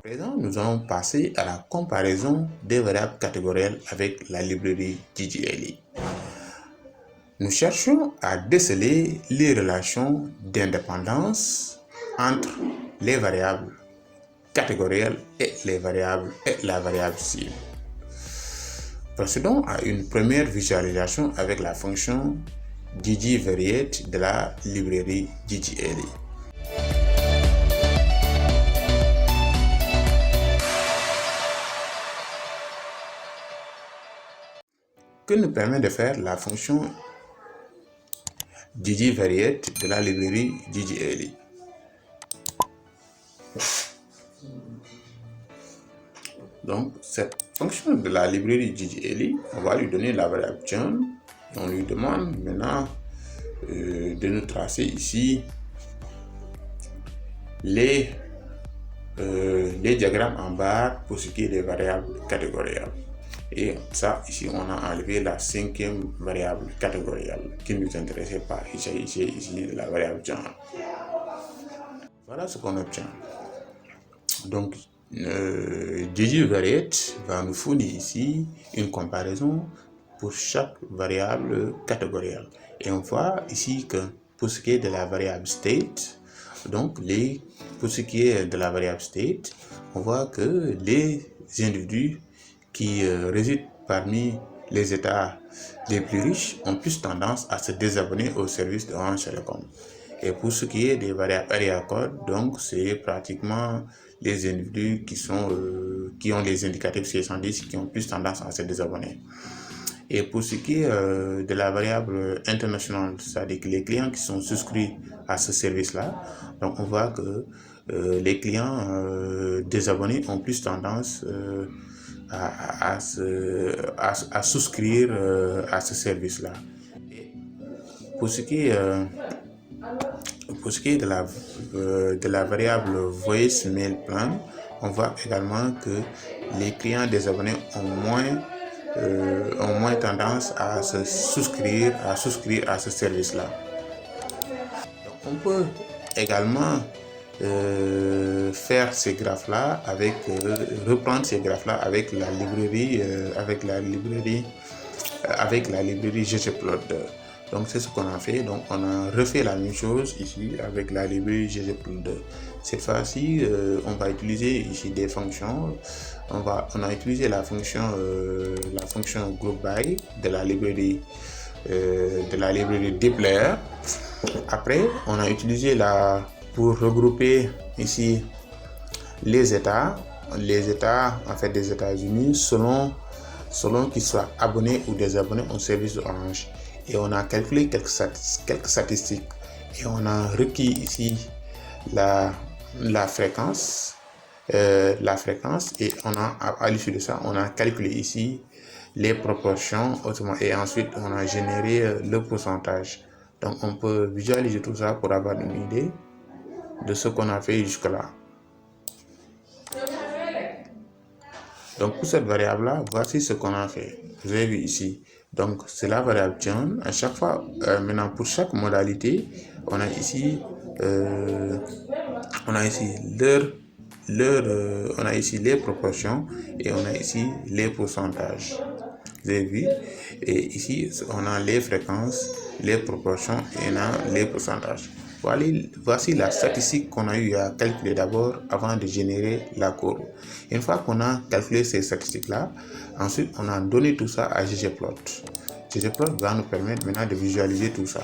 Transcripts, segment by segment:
présent, nous allons passer à la comparaison des variables catégorielles avec la librairie GGLE. Nous cherchons à déceler les relations d'indépendance entre les variables catégorielles et la variable cible. Procédons à une première visualisation avec la fonction ggvariate de la librairie GGLE. Que nous permet de faire la fonction ggvariate de la librairie GGLE. Donc, cette fonction de la librairie GGLE, on va lui donner la variable John. On lui demande maintenant de nous tracer ici les diagrammes en barre pour ce qui est des variables catégorielles. Et ça, ici, on a enlevé la cinquième variable catégorielle qui ne nous intéressait pas. Il s'agissait ici de la variable John. Voilà ce qu'on obtient. Donc, ggvariate va nous fournir ici une comparaison pour chaque variable catégorielle. Et on voit ici que pour ce qui est de la variable state, donc pour ce qui est de la variable state, on voit que les individus qui résident parmi les États les plus riches ont plus tendance à se désabonner au service de Orange Telecom. Et pour ce qui est des variables area code, donc c'est pratiquement les individus qui ont les indicatifs 610 qui ont plus tendance à se désabonner. Et pour ce qui est de la variable internationale, c'est-à-dire que les clients qui sont souscrits à ce service-là, donc on voit que les clients désabonnés ont plus tendance à souscrire à ce service-là. Pour ce qui est de la variable voice mail plan, on voit également que les clients désabonnés ont moins tendance à souscrire à ce service-là. On peut également faire ces graphes-là reprendre ces graphes-là avec la librairie ggplot. Donc c'est ce qu'on a fait. Donc on a refait la même chose ici avec la librairie ggplot2. Cette fois-ci, on va utiliser ici des fonctions. On a utilisé la fonction groupby de la librairie dplyr. Après, on a utilisé pour regrouper ici les États en fait des États-Unis selon qu'ils soient abonnés ou désabonnés au service de Orange. Et on a calculé quelques statistiques et on a requis ici la fréquence et à l'issue de ça on a calculé ici les proportions et ensuite on a généré le pourcentage. Donc on peut visualiser tout ça pour avoir une idée de ce qu'on a fait jusque-là. Donc pour cette variable-là, voici ce qu'on a fait. Vous avez vu ici. Donc c'est la variable John. À chaque fois, maintenant pour chaque modalité, on a ici les proportions et on a ici les pourcentages. Vous avez vu? Et ici, on a les fréquences, les proportions et on a les pourcentages. Voici la statistique qu'on a eu à calculer d'abord avant de générer la courbe. Une fois qu'on a calculé ces statistiques-là, ensuite on a donné tout ça à ggplot. ggplot va nous permettre maintenant de visualiser tout ça.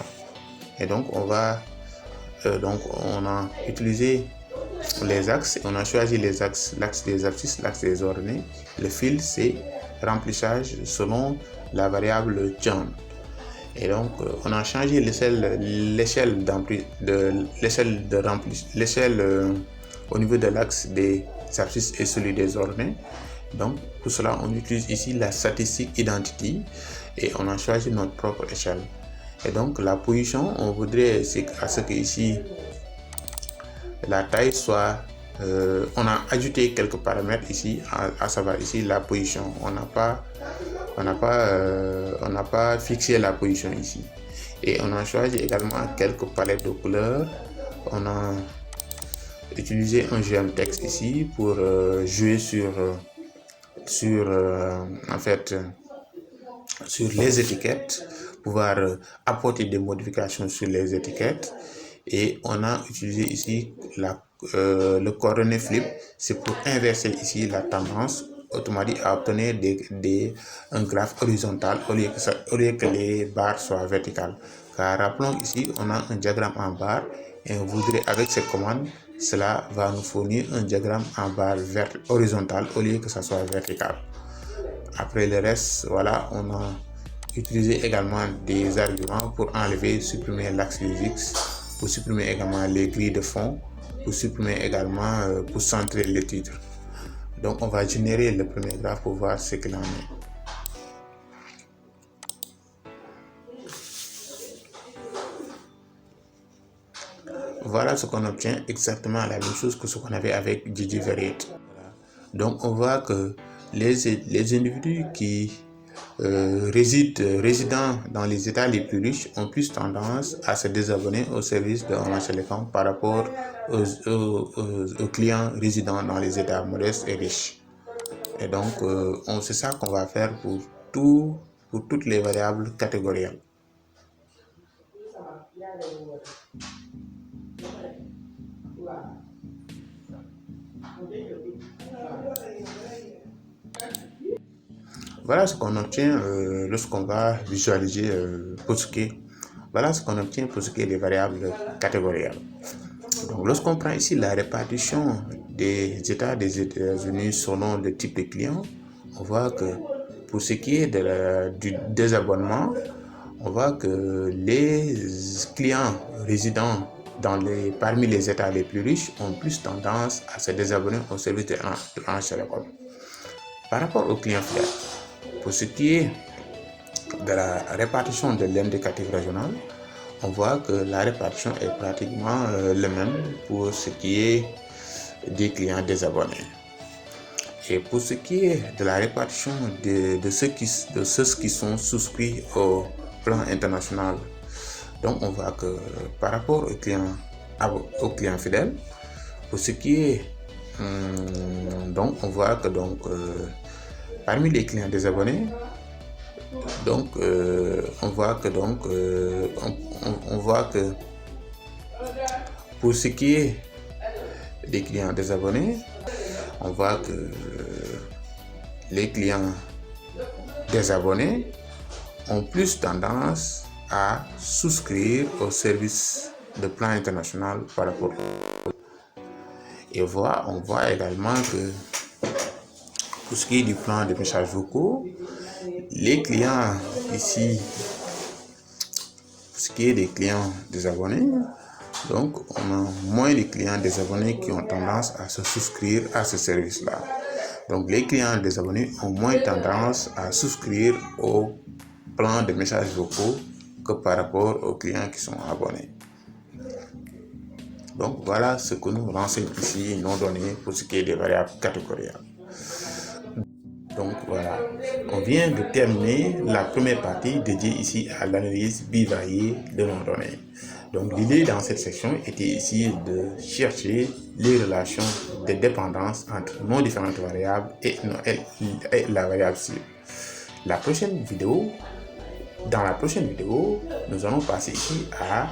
Et donc on a utilisé les axes, on a choisi les axes, l'axe des abscisses, l'axe des ordonnées. Le fil c'est remplissage selon la variable John. Et donc on a changé l'échelle au niveau de l'axe des abscisses et celui des ordonnées. Donc pour cela on utilise ici la statistique identity et on a choisi notre propre échelle. Et donc la position, on voudrait à ce que ici la taille soit on a ajouté quelques paramètres ici, à savoir ici la position. On n'a pas fixé la position ici. Et on a choisi également quelques palettes de couleurs. On utiliser un geom-text ici pour jouer sur les étiquettes, pouvoir apporter des modifications sur les étiquettes. Et on a utilisé ici le coordonnée flip, c'est pour inverser ici la tendance, autrement dit à obtenir un graphe horizontal au lieu que les barres soient verticales. Car rappelons ici, on a un diagramme en barre et on voudrait avec cette commande, cela va nous fournir un diagramme en barre horizontale au lieu que ça soit vertical. Après le reste, voilà, on a utilisé également des arguments pour enlever, supprimer l'axe X, pour supprimer également les grilles de fond, pour supprimer également, pour centrer le titre. Donc on va générer le premier graphe pour voir ce qu'il en est. Voilà ce qu'on obtient, exactement la même chose que ce qu'on avait avec Digivariate. Donc on voit que les individus qui résidant dans les États les plus riches ont plus tendance à se désabonner au service de Orange Telecom par rapport aux clients résidant dans les États modestes et riches. Et donc, c'est ça qu'on va faire pour toutes les variables catégorielles. Voilà ce qu'on obtient lorsqu'on va visualiser pour ce qui est. Voilà ce qu'on obtient pour ce qui est des variables catégorielles. Donc, lorsqu'on prend ici la répartition des États des États-Unis selon le type de client, on voit que pour ce qui est du désabonnement, on voit que les clients résidant parmi les États les plus riches ont plus tendance à se désabonner au service de Orange Telecom. Par rapport aux clients fidèles, pour ce qui est de la répartition de l'indicatif régional, on voit que la répartition est pratiquement le même pour ce qui est des clients désabonnés. Et pour ce qui est de la répartition de ceux qui sont souscrits au plan international, donc on voit que par rapport aux clients fidèles, pour ce qui est donc on voit que parmi les clients désabonnés, donc on voit que pour ce qui est des clients désabonnés, on voit que les clients désabonnés ont plus tendance à souscrire au service de plan international par rapport. Et on voit également que pour ce qui est du plan de messages vocaux, les clients ici, pour ce qui est des clients désabonnés, donc on a moins de clients désabonnés qui ont tendance à se souscrire à ce service-là. Donc les clients désabonnés ont moins tendance à souscrire au plan de messages vocaux que par rapport aux clients qui sont abonnés. Donc voilà ce que nous renseigne ici nos données pour ce qui est des variables catégorielles. Donc voilà, on vient de terminer la première partie dédiée ici à l'analyse bivariée de nos données. Donc l'idée dans cette section était ici de chercher les relations de dépendance entre nos différentes variables et la variable cible. Dans la prochaine vidéo, nous allons passer ici à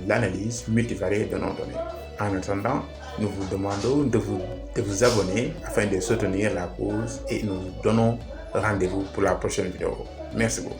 l'analyse multivariée de nos données. En attendant, nous vous demandons de vous abonner afin de soutenir la cause et nous donnons rendez-vous pour la prochaine vidéo. Merci beaucoup.